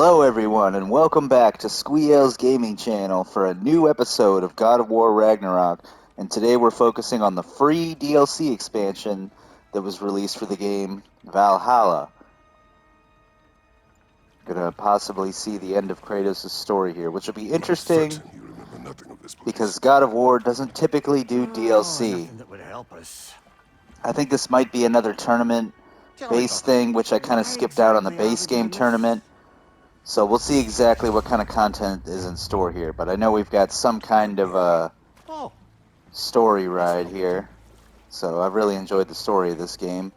Hello, everyone, and welcome back to Squee-El's gaming channel for a new episode of God of War Ragnarok. And today we're focusing on the free DLC expansion that was released for the game Valhalla. Gonna possibly see the end of Kratos' story here, which will be interesting Certain you remember nothing of this place. because God of War doesn't typically do DLC. Nothing that would help us. I think this might be another tournament-based thing, which I kind of skipped out on the base game tournament. So we'll see exactly what kind of content is in store here, but I know we've got some kind of a story ride here. So I've really enjoyed the story of this game.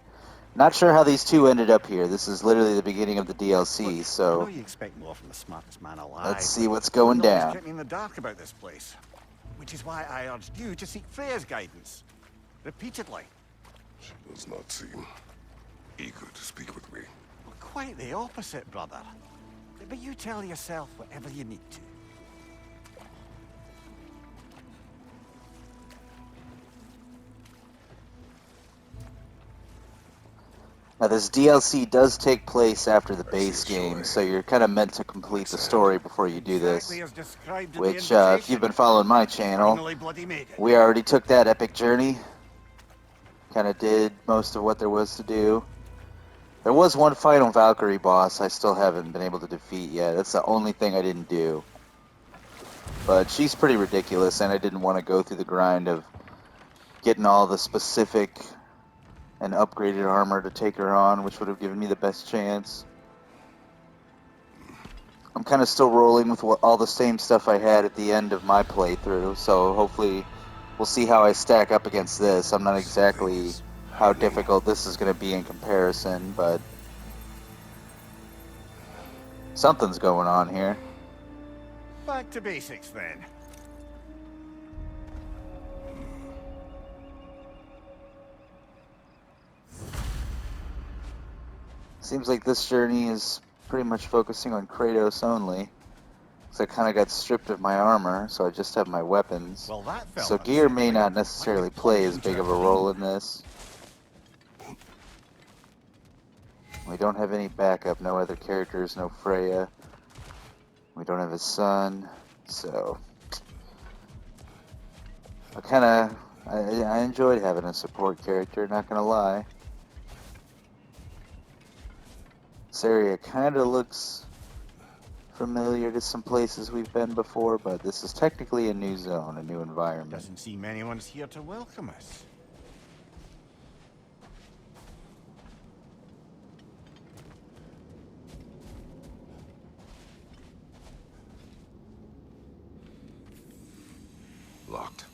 Not sure how these two ended up here. This is literally the beginning of the DLC, I know so you expect more from the smartest man alive. let's see what's going You've always down. kept me in the dark about this place, which is why I urged you to seek Freya's guidance repeatedly. She does not seem eager to speak with me. Well, quite the opposite, brother. But you tell yourself whatever you need to. Now this DLC does take place after the base game, so you're kind of meant to complete the story before you do this. Exactly as described in Which, the if you've been following my channel, finally bloody made it. we already took that epic journey. Kind of did most of what there was to do. There was one final Valkyrie boss I still haven't been able to defeat yet. That's the only thing I didn't do. But she's pretty ridiculous, and I didn't want to go through the grind of getting all the specific and upgraded armor to take her on, which would have given me the best chance. I'm kind of still rolling with all the same stuff I had at the end of my playthrough, so hopefully we'll see how I stack up against this. I'm not exactly how difficult this is going to be in comparison, but something's going on here. Back to basics then. Seems like this journey is pretty much focusing on Kratos only. So I kind of got stripped of my armor, so I just have my weapons. Well, that felt So gear may unsettling. not necessarily play as big of a role in this. We don't have any backup, no other characters, no Freya. We don't have his son, so I enjoyed having a support character, not gonna lie. This area kind of looks familiar to some places we've been before, but this is technically a new zone, a new environment. Doesn't seem anyone's here to welcome us. Locked.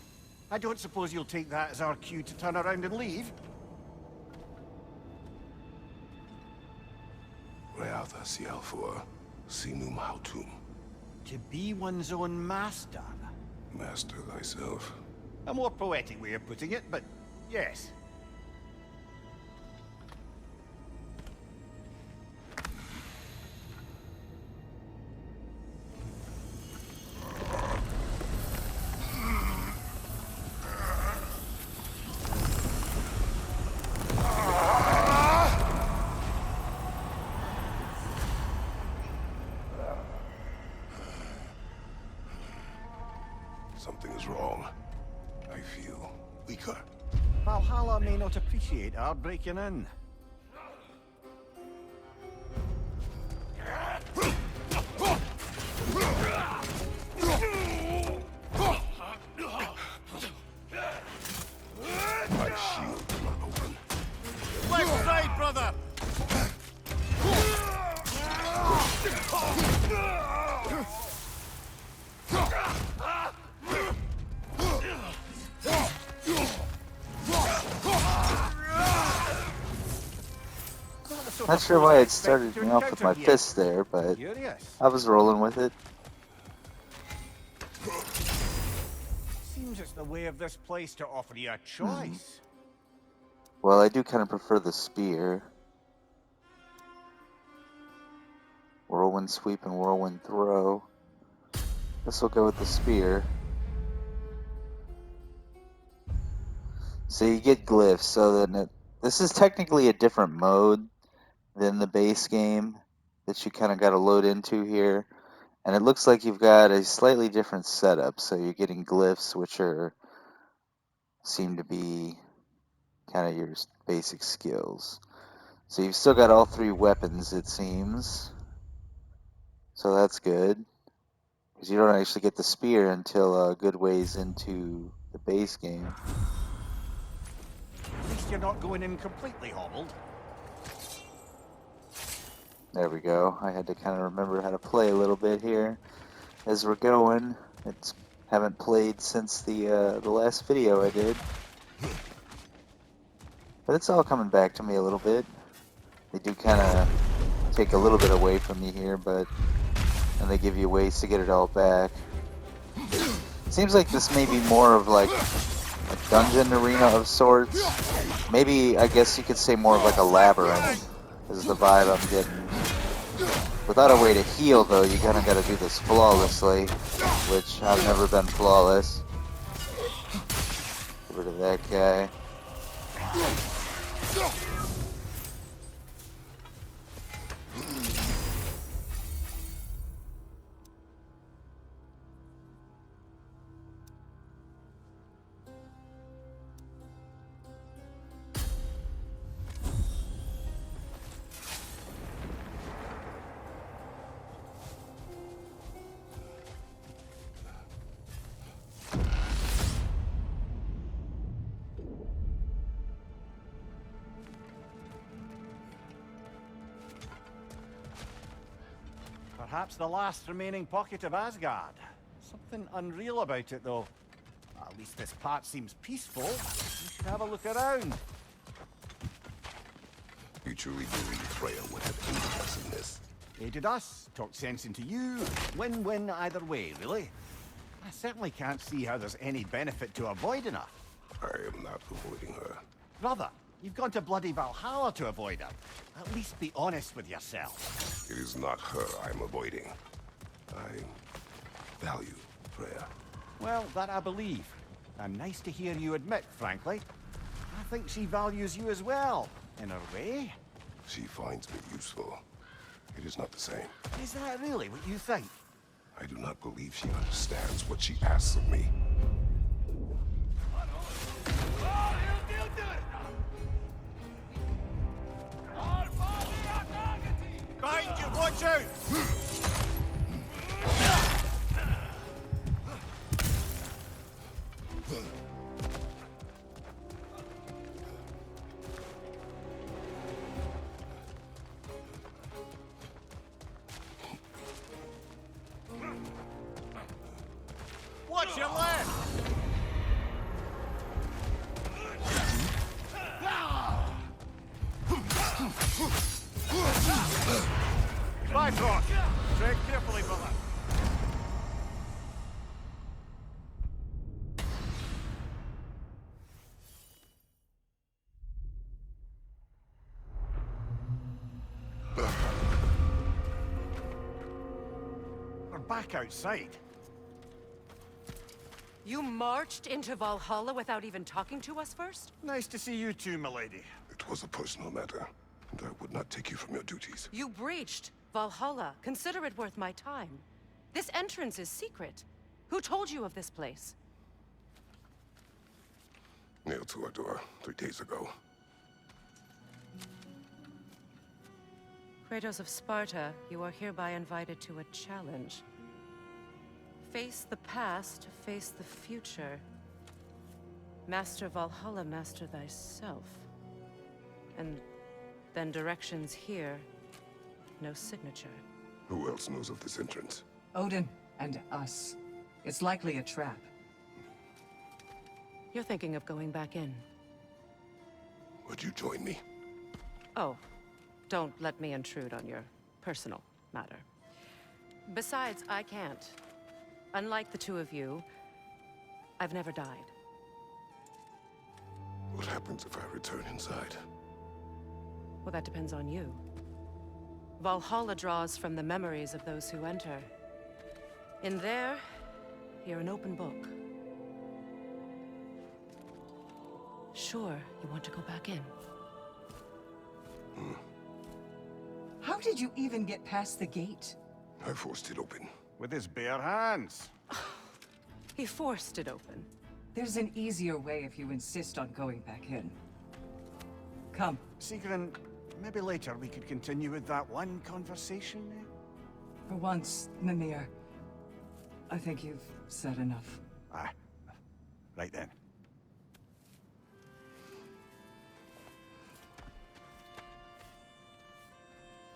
I don't suppose you'll take that as our cue to turn around and leave? Reatha Sialfur, Sinum Hautum. To be one's own master. Master thyself. A more poetic way of putting it, but yes. Something is wrong. I feel weaker. Valhalla may not appreciate our breaking in. My shield cannot open. Left side, brother! Not sure why it started me off with my fist there, but Curious. I was rolling with it. Seems it's the way of this place to offer you a choice. Well, I do kind of prefer the spear. Whirlwind sweep and whirlwind throw. Guess we'll go with the spear. So you get glyphs, so then this is technically a different mode than the base game. that you kind of got to load into here. And it looks like you've got a slightly different setup. So you're getting glyphs, which seem to be kind of your basic skills. So you've still got all 3 weapons, it seems. So that's good. Because you don't actually get the spear until a good ways into the base game. At least you're not going in completely hobbled. There we go. I had to kind of remember how to play a little bit here as we're going. Haven't played since the last video I did. But it's all coming back to me a little bit. They do kind of take a little bit away from you here, but then they give you ways to get it all back. Seems like this may be more of like a dungeon arena of sorts. Maybe, I guess you could say more of like a labyrinth is the vibe I'm getting. Without a way to heal though, you kinda gotta do this flawlessly, which I've never been flawless. Get rid of that guy. Perhaps the last remaining pocket of Asgard. Something unreal about it, though. At least this part seems peaceful. You should have a look around. You truly believe Freya would have aided us in this? Aided us, talked sense into you. Win-win either way, really. I certainly can't see how there's any benefit to avoiding her. I am not avoiding her. Brother, you've gone to bloody Valhalla to avoid her. At least be honest with yourself. It is not her I'm avoiding. I value Freya. Well, that I believe. And nice to hear you admit, frankly. I think she values you as well, in her way. She finds me useful. It is not the same. Is that really what you think? I do not believe she understands what she asks of me. Behind you, watch out! Watch your left! Bifrost! Tread carefully, brother. We're back outside. You marched into Valhalla without even talking to us first? Nice to see you too, milady. It was a personal matter, and I would not take you from your duties. You breached Valhalla. Consider it worth my time. This entrance is secret. Who told you of this place? Nailed to our door 3 days ago. Kratos of Sparta, you are hereby invited to a challenge. Face the past, face the future. Master Valhalla, master thyself. And then directions here, no signature. Who else knows of this entrance? Odin and us. It's likely a trap. You're thinking of going back in. Would you join me? Oh, don't let me intrude on your personal matter. Besides, I can't. Unlike the two of you, I've never died. What happens if I return inside? Well, that depends on you. Valhalla draws from the memories of those who enter. In there, you're an open book. Sure, you want to go back in. How did you even get past the gate? I forced it open. With his bare hands. He forced it open. There's an easier way if you insist on going back in. Come. Sigrun, maybe later we could continue with that one conversation, eh? For once, Mimir, I think you've said enough. Aye. Right then.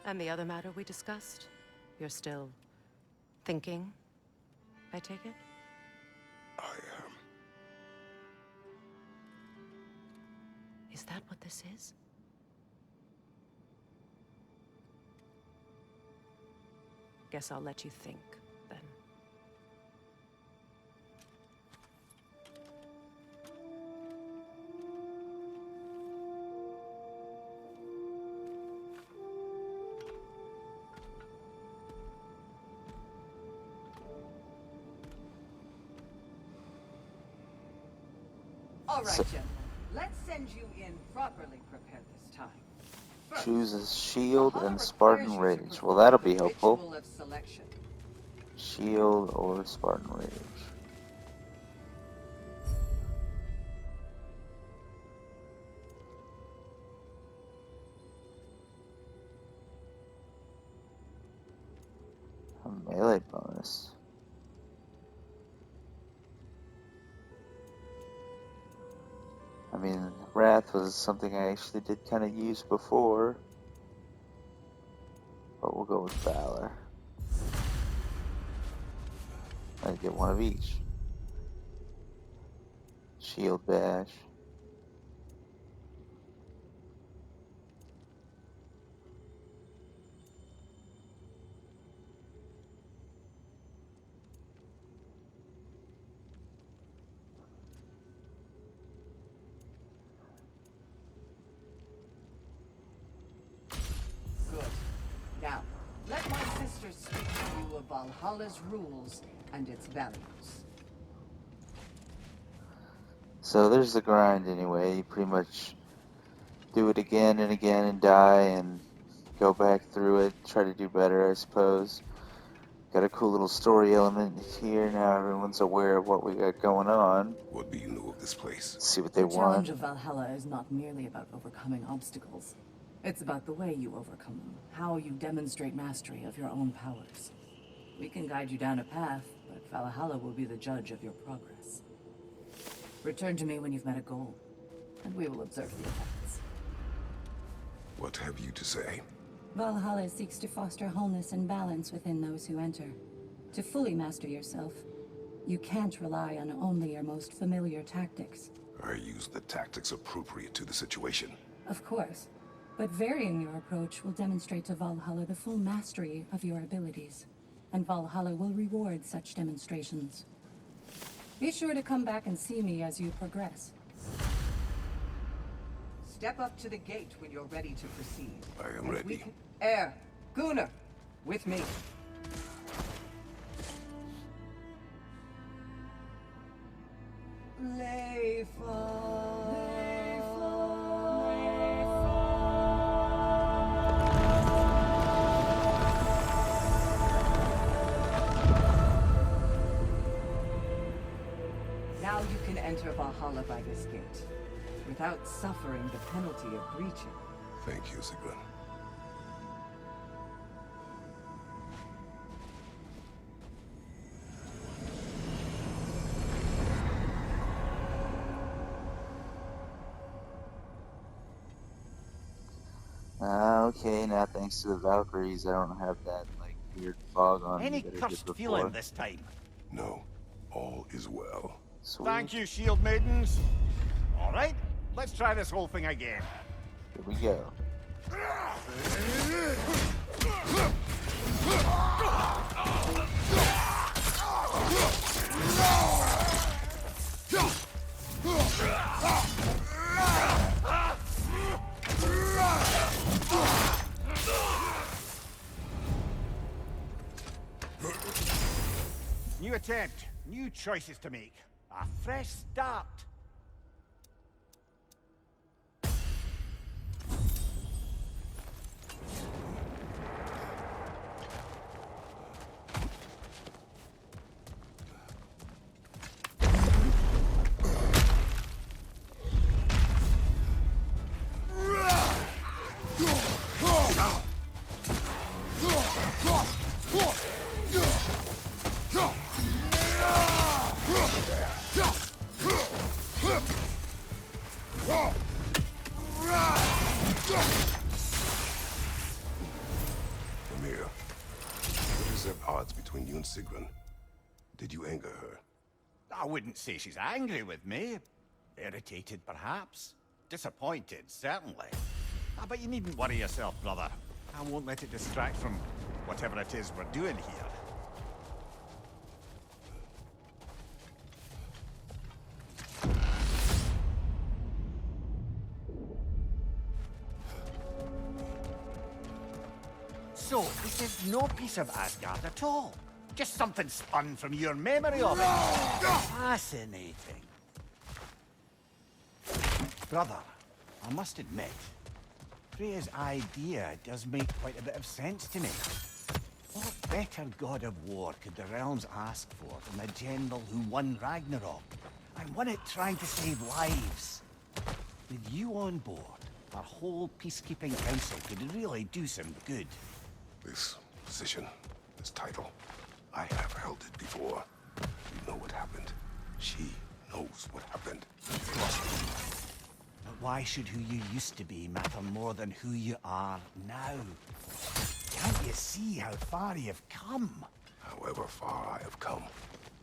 And the other matter we discussed? You're still thinking, I take it? I am. Is that what this is? Guess I'll let you think, then. All right, gentlemen. Let's send you in properly prepared this time. First, Choose a shield Valhalla and requires Spartan you to Rage. perform Well, that'll the be helpful. ritual of selection. Shield or Spartan Rage. A melee bonus. I mean, Wrath was something I actually did kind of use before. But we'll go with Valor. I get one of each. Shield Bash. Good. Now, let my sister speak to you of Valhalla's rules and its values. So there's the grind anyway. You pretty much do it again and again and die and go back through it, try to do better, I suppose. Got a cool little story element here. Now everyone's aware of what we got going on. What do you know of this place? See what they The challenge want. of Valhalla is not merely about overcoming obstacles. It's about the way you overcome them, how you demonstrate mastery of your own powers. We can guide you down a path, but Valhalla will be the judge of your progress. Return to me when you've met a goal, and we will observe the effects. What have you to say? Valhalla seeks to foster wholeness and balance within those who enter. To fully master yourself, you can't rely on only your most familiar tactics. I use the tactics appropriate to the situation. Of course, but varying your approach will demonstrate to Valhalla the full mastery of your abilities, and Valhalla will reward such demonstrations. Be sure to come back and see me as you progress. Step up to the gate when you're ready to proceed. I am And we ready. can... Air, Gunnar, with me. Now you can enter Valhalla by this gate, without suffering the penalty of breaching. Thank you, Sigrun. Okay, now thanks to the Valkyries, I don't have that, like, weird fog on me Any that I did cursed before. feeling this time? No, all is well. Sweet. Thank you, shield maidens. All right, let's try this whole thing again. Here we go. New attempt, new choices to make. A fresh start. always at odds between you and Sigrun. Did you anger her? I wouldn't say she's angry with me. Irritated, perhaps. Disappointed, certainly. But you needn't worry yourself, brother. I won't let it distract from whatever it is we're doing here. So, this is no piece of Asgard at all. Just something spun from your memory of it. Fascinating. Brother, I must admit, Freya's idea does make quite a bit of sense to me. What better god of war could the realms ask for than the general who won Ragnarok, and won it trying to save lives? With you on board, our whole peacekeeping council could really do some good. This position, this title, I have held it before. You know what happened. She knows what happened. But why should who you used to be matter more than who you are now? Can't you see how far you've come? However far I have come,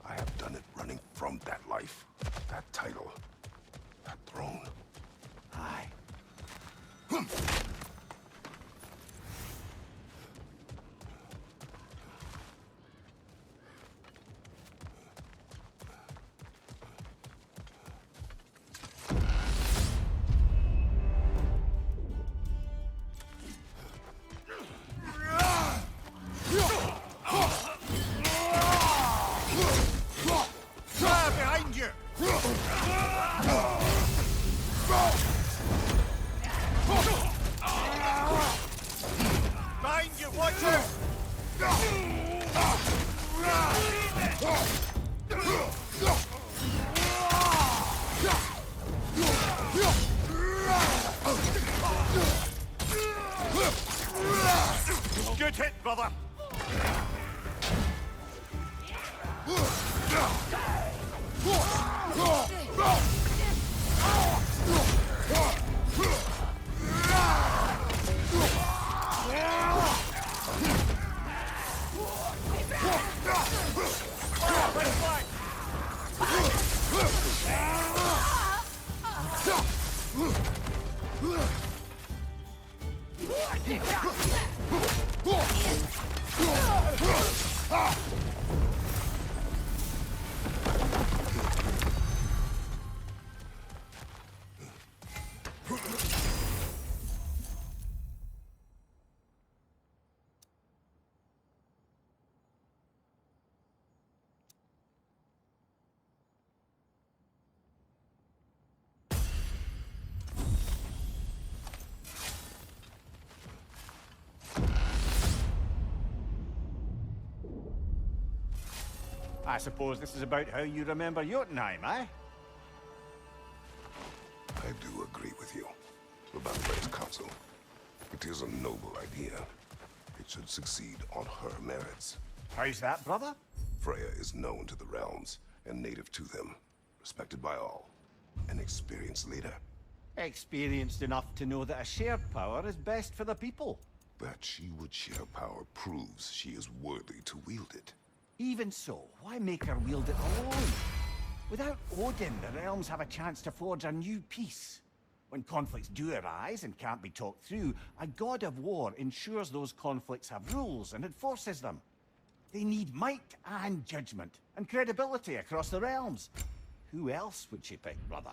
I have done it running from that life, that title, that throne. Aye. Behind you! Behind you, watch out! Good hit, brother! I suppose this is about how you remember Jotunheim, eh? I do agree with you about Freya's council. It is a noble idea. It should succeed on her merits. How's that, brother? Freya is known to the realms and native to them, respected by all. An experienced leader. Experienced enough to know that a shared power is best for the people. That she would share power proves she is worthy to wield it. Even so, why make her wield it alone? Without Odin, the realms have a chance to forge a new peace. When conflicts do arise and can't be talked through, a god of war ensures those conflicts have rules and enforces them. They need might and judgment and credibility across the realms. Who else would she pick, brother?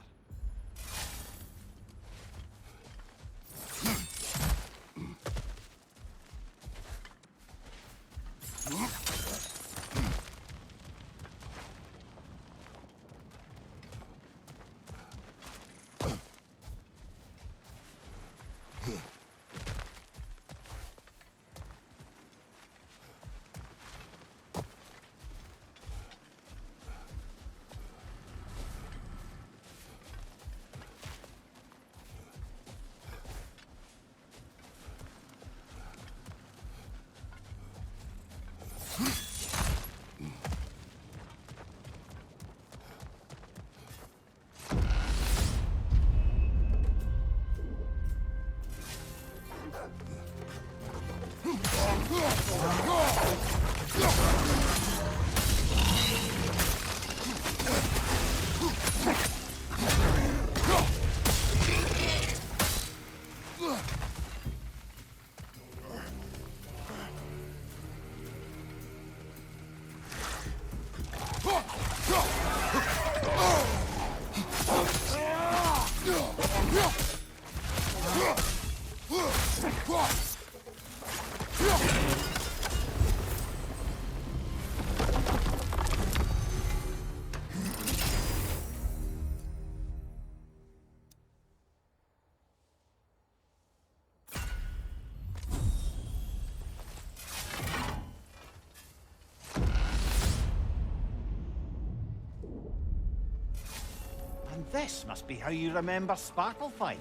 And this must be how you remember Sparklefight.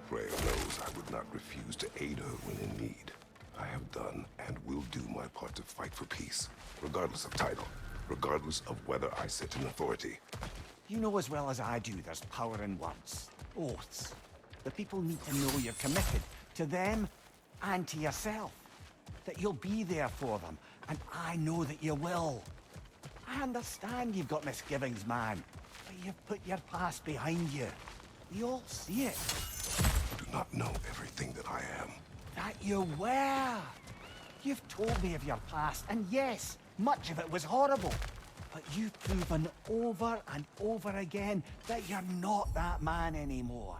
Freya knows I would not refuse to aid her when in need. I have done and will do my part to fight for peace, regardless of title, regardless of whether I sit in authority. You know as well as I do there's power in words. Oaths. The people need to know you're committed to them and to yourself. That you'll be there for them, and I know that you will. I understand you've got misgivings, man, but you've put your past behind you. We all see it. You do not know everything that I am. That you were. You've told me of your past, and yes, much of it was horrible. But you've proven over and over again that you're not that man anymore.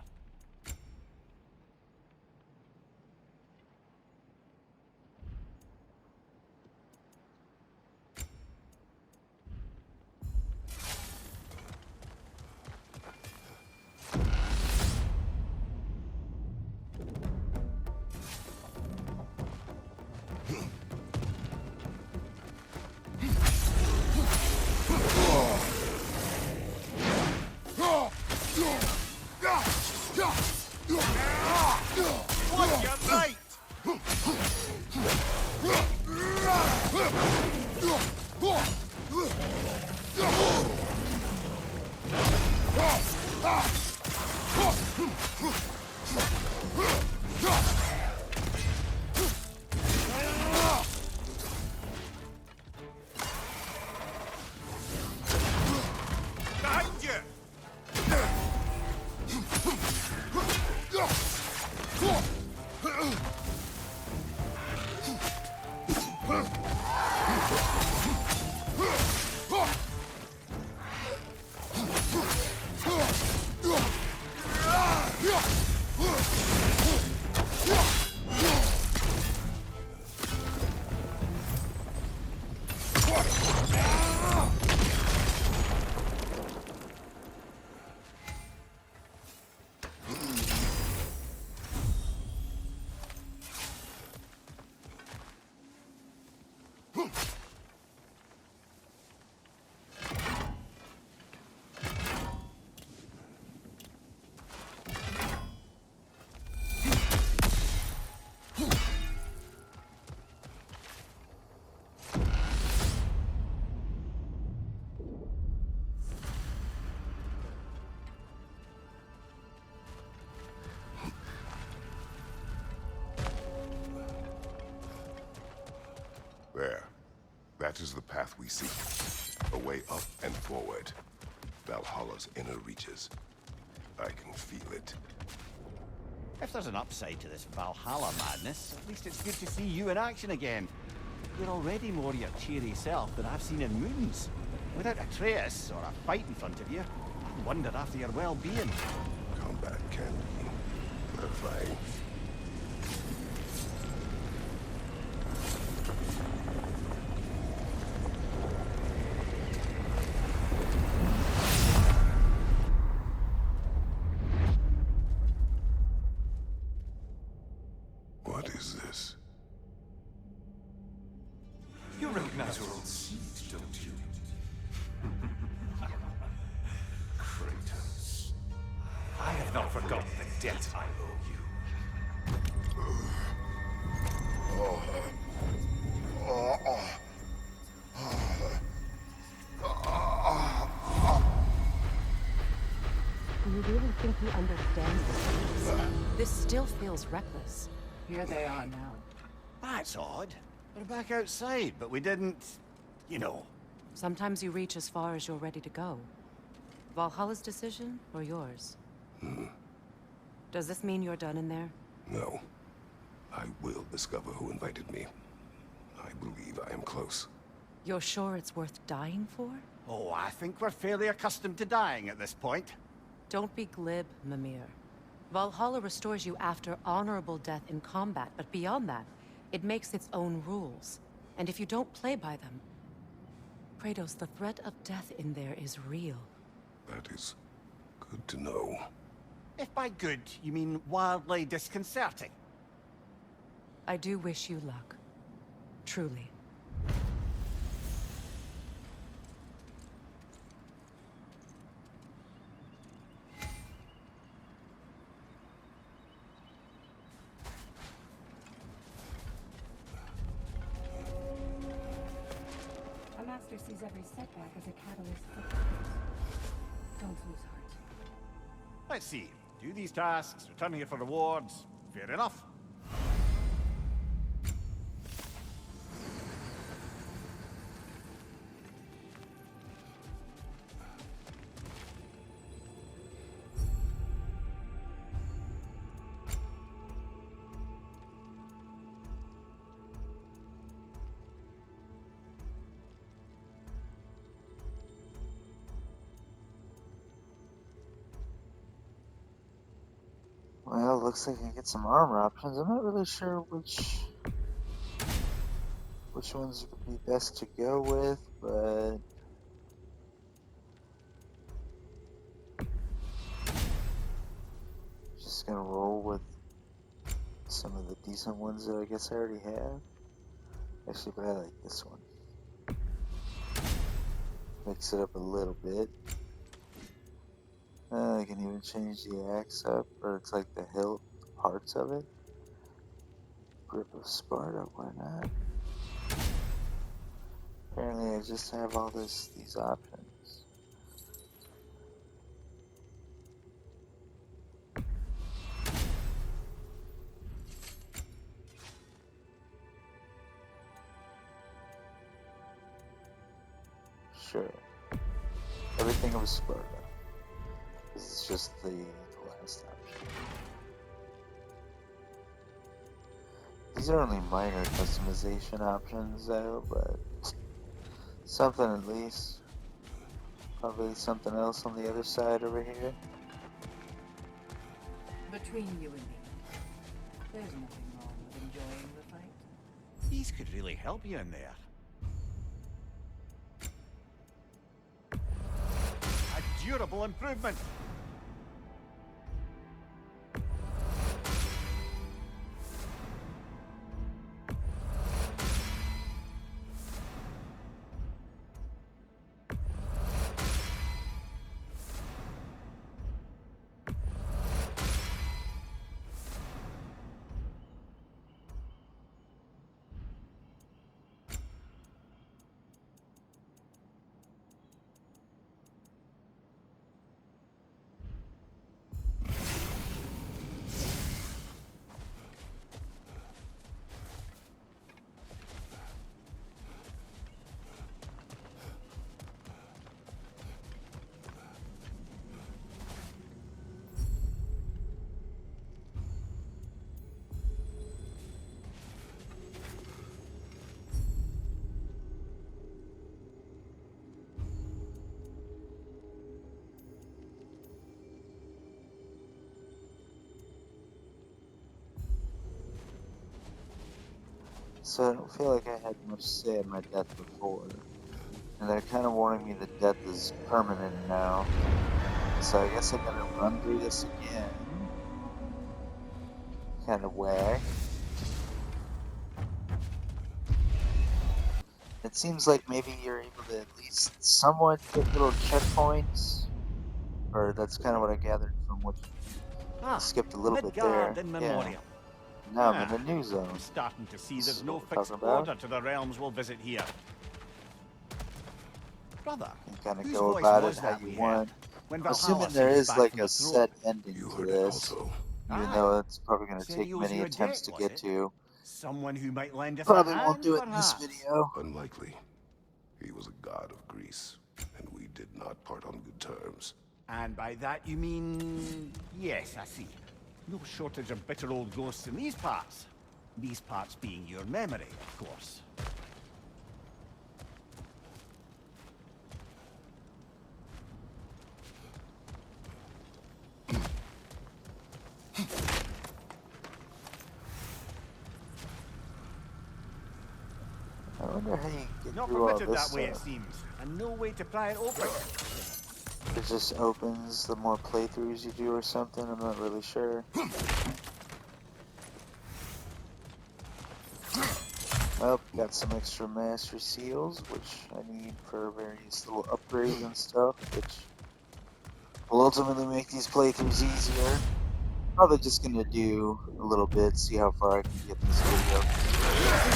There. That is the path we seek. A way up and forward. Valhalla's inner reaches. I can feel it. If there's an upside to this Valhalla madness, at least it's good to see you in action again. You're already more your cheery self than I've seen in moons. Without Atreus or a fight in front of you, I wonder after your well-being. Combat can be terrifying. What is this? You recognize your old seat, don't you? Kratos. I have not forgotten the debt I owe you. Do you really think he understands this? This still feels reckless. Here they are now. That's odd. We're back outside, but we didn't... You know. Sometimes you reach as far as you're ready to go. Valhalla's decision, or yours? Does this mean you're done in there? No. I will discover who invited me. I believe I am close. You're sure it's worth dying for? Oh, I think we're fairly accustomed to dying at this point. Don't be glib, Mimir. Valhalla restores you after honorable death in combat, but beyond that, it makes its own rules. And if you don't play by them... Kratos, the threat of death in there is real. That is good to know. If by good, you mean wildly disconcerting. I do wish you luck. Truly. A master sees every setback as a catalyst for purpose. Don't lose heart. Let's see. Do these tasks, return here for rewards. Fair enough. Well, looks like I get some armor options. I'm not really sure which ones would be best to go with, but just gonna roll with some of the decent ones that I guess I already have. Actually, but I like this one. Mix it up a little bit. I can even change the axe up, or it's like the hilt parts of it. Grip of Sparta, why not? Apparently I just have all these options. Sure. Everything of Sparta. This is just the last option. These are only minor customization options though, but something at least. Probably something else on the other side over here. Between you and me, there's nothing wrong with enjoying the fight. These could really help you in there. A durable improvement. So I don't feel like I had much say in my death before. And they're kind of warning me that death is permanent now. So I guess I gotta run through this again. Kind of whack. It seems like maybe you're able to at least somewhat get little checkpoints. Or that's kind of what I gathered from what you skipped a little bit there. Midgard in Yeah. memoriam. Now I'm in the new zone. I'm starting to see This there's is no what we're fixed talking about. order to the realms we'll visit here. Brother, You kind of whose go voice about it was how that you we want. heard when I'm Valhalla assuming there sent is back like from a the throne? set ending You to heard it this, also. even Aye. though it's probably going to take Serious many your attempts debt, to was get it? to. Someone who might lend us a Probably won't hand, do it in this perhaps? video. Unlikely. He was a god of Greece, and we did not part on good terms. And by that you mean... Yes, I see. No shortage of bitter old ghosts in these parts. These parts being your memory, of course. I wonder how you get Not through all permitted this that way, it stuff. seems. And no way to pry it open. It just opens the more playthroughs you do or something, I'm not really sure. Oh, got some extra mastery seals, which I need for various little upgrades and stuff, which will ultimately make these playthroughs easier. Probably just gonna do a little bit, see how far I can get in this video.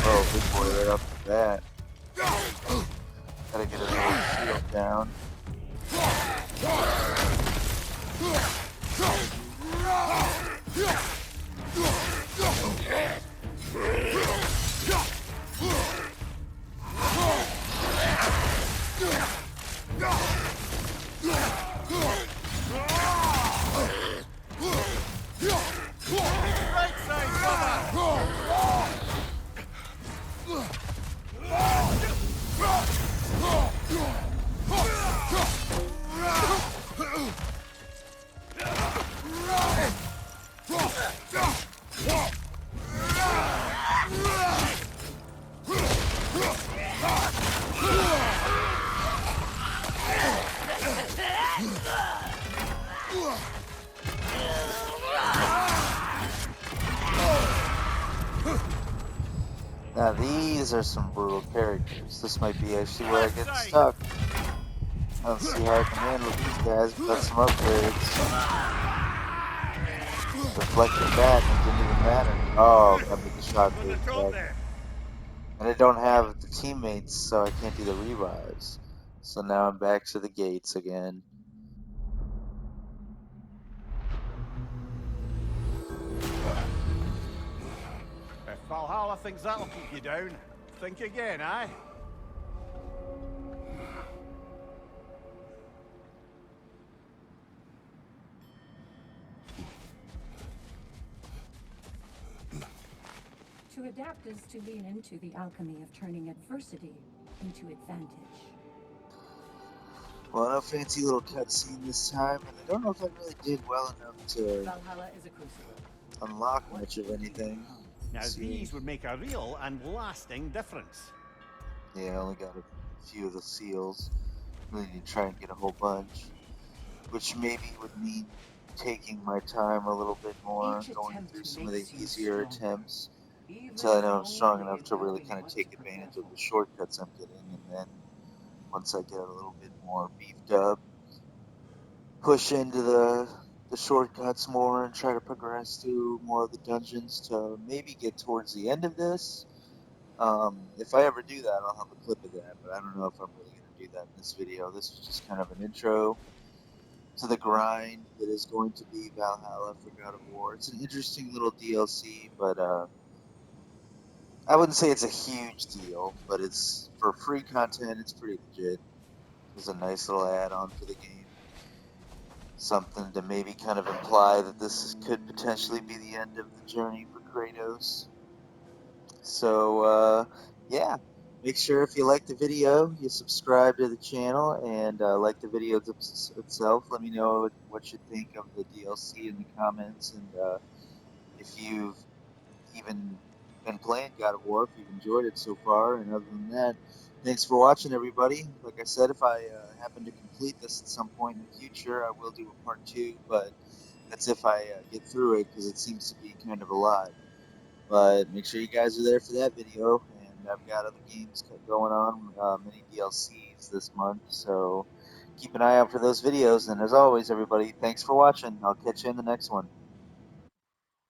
Oh, big boy right off the bat. Gotta get his little shield down. Now these are some brutal characters. This might be actually where I get stuck. I don't see how I can handle these guys without some upgrades. Reflecting back, it didn't even matter. Oh, got me the shockwave back. And I don't have the teammates, so I can't do the revives. So now I'm back to the gates again. If Valhalla thinks that'll keep you down, think again, eh? To adapt is to lean into the alchemy of turning adversity into advantage. Well, no fancy little cutscene this time, and I don't know if I really did well enough to Valhalla is a crucible. unlock much of anything. Now See, these would make a real and lasting difference. yeah, I only got a few of the seals. Really need to try and get a whole bunch, which maybe would mean taking my time a little bit more, Each going attempt through some of the makes you easier stronger, attempts even until I if know I'm strong only enough in to really knowing kind of what take to prepare advantage of for. the shortcuts I'm getting, and then once I get a little bit more beefed up, push into the shortcuts more and try to progress through more of the dungeons to maybe get towards the end of this. If I ever do that, I'll have a clip of that, but I don't know if I'm really going to do that in this video. This was just kind of an intro to the grind that is going to be Valhalla for God of War. It's an interesting little DLC, but I wouldn't say it's a huge deal, but it's for free content, it's pretty legit. It's a nice little add-on for the game. Something to maybe kind of imply that could potentially be the end of the journey for Kratos. So, yeah. Make sure if you like the video, you subscribe to the channel and like the video itself. Let me know what you think of the DLC in the comments, and if you've even been playing God of War, if you've enjoyed it so far. And other than that, thanks for watching, everybody. Like I said, if I happen to complete this at some point in the future, I will do a part 2, but that's if I get through it, because it seems to be kind of a lot. But make sure you guys are there for that video, and I've got other games going on, many DLCs this month, so keep an eye out for those videos. And as always, everybody, thanks for watching. I'll catch you in the next one.